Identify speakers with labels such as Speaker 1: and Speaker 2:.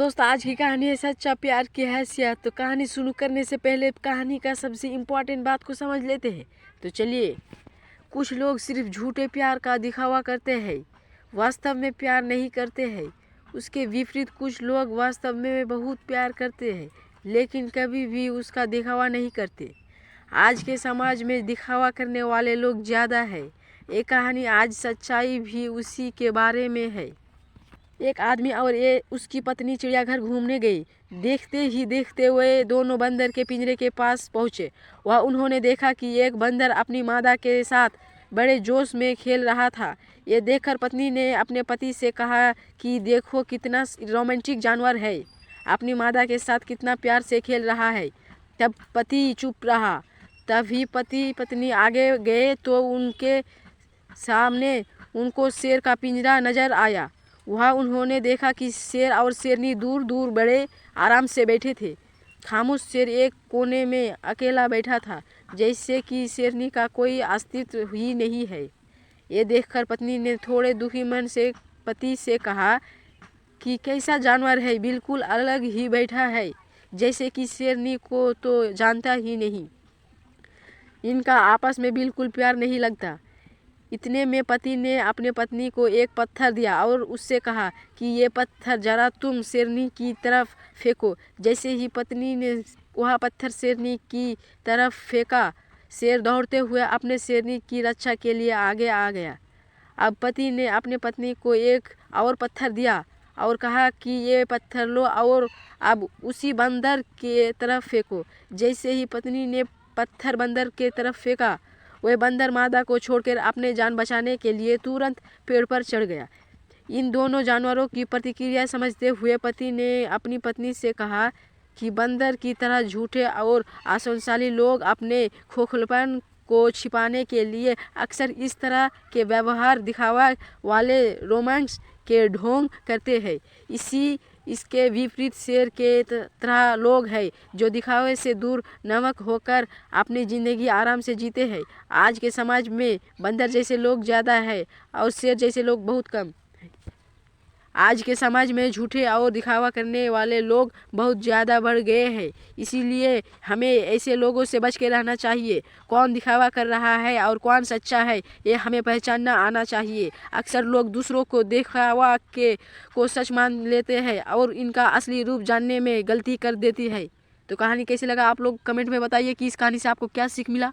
Speaker 1: दोस्त आज की कहानी है सच्चा प्यार की हैसियत। तो कहानी शुरू करने से पहले कहानी का सबसे इम्पोर्टेंट बात को समझ लेते हैं। तो चलिए, कुछ लोग सिर्फ झूठे प्यार का दिखावा करते हैं, वास्तव में प्यार नहीं करते हैं। उसके विपरीत कुछ लोग वास्तव में बहुत प्यार करते हैं, लेकिन कभी भी उसका दिखावा नहीं करते। आज के समाज में दिखावा करने वाले लोग ज़्यादा है। ये कहानी आज सच्चाई भी उसी के बारे में है। एक आदमी और उसकी पत्नी चिड़ियाघर घूमने गई। देखते ही देखते वे दोनों बंदर के पिंजरे के पास पहुँचे। वह उन्होंने देखा कि एक बंदर अपनी मादा के साथ बड़े जोश में खेल रहा था। ये देखकर पत्नी ने अपने पति से कहा कि देखो कितना रोमांटिक जानवर है, अपनी मादा के साथ कितना प्यार से खेल रहा है। तब पति चुप रहा। तभी पति पत्नी आगे गए तो उनके सामने उनको शेर का पिंजरा नजर आया। वहाँ उन्होंने देखा कि शेर और शेरनी दूर दूर बड़े आराम से बैठे थे। खामोश शेर एक कोने में अकेला बैठा था, जैसे कि शेरनी का कोई अस्तित्व ही नहीं है। ये देखकर पत्नी ने थोड़े दुखी मन से पति से कहा कि कैसा जानवर है, बिल्कुल अलग ही बैठा है, जैसे कि शेरनी को तो जानता ही नहीं। इनका आपस में बिल्कुल प्यार नहीं लगता। इतने में पति ने अपने पत्नी को एक पत्थर दिया और उससे कहा कि ये पत्थर जरा तुम शेरनी की तरफ फेंको। जैसे ही पत्नी ने वह पत्थर शेरनी की तरफ फेंका, शेर दौड़ते हुए अपने शेरनी की रक्षा के लिए आगे आ गया। अब पति ने अपने पत्नी को एक और पत्थर दिया और कहा कि ये पत्थर लो और अब उसी बंदर के तरफ फेंको। जैसे ही पत्नी ने पत्थर बंदर के तरफ फेंका, वह बंदर मादा को छोड़कर अपने जान बचाने के लिए तुरंत पेड़ पर चढ़ गया। इन दोनों जानवरों की प्रतिक्रिया समझते हुए पति ने अपनी पत्नी से कहा कि बंदर की तरह झूठे और आशाशाली लोग अपने खोखलेपन को छिपाने के लिए अक्सर इस तरह के व्यवहार दिखावा वाले रोमांस के ढोंग करते हैं। इसके विपरीत शेर के तरह लोग हैं जो दिखावे से दूर नमक होकर अपनी ज़िंदगी आराम से जीते हैं। आज के समाज में बंदर जैसे लोग ज़्यादा हैं और शेर जैसे लोग बहुत कम। आज के समाज में झूठे और दिखावा करने वाले लोग बहुत ज़्यादा बढ़ गए हैं। इसीलिए हमें ऐसे लोगों से बच के रहना चाहिए। कौन दिखावा कर रहा है और कौन सच्चा है, ये हमें पहचानना आना चाहिए। अक्सर लोग दूसरों को दिखावा को सच मान लेते हैं और इनका असली रूप जानने में गलती कर देती है। तो कहानी कैसे लगा आप लोग कमेंट में बताइए कि इस कहानी से आपको क्या सीख मिला।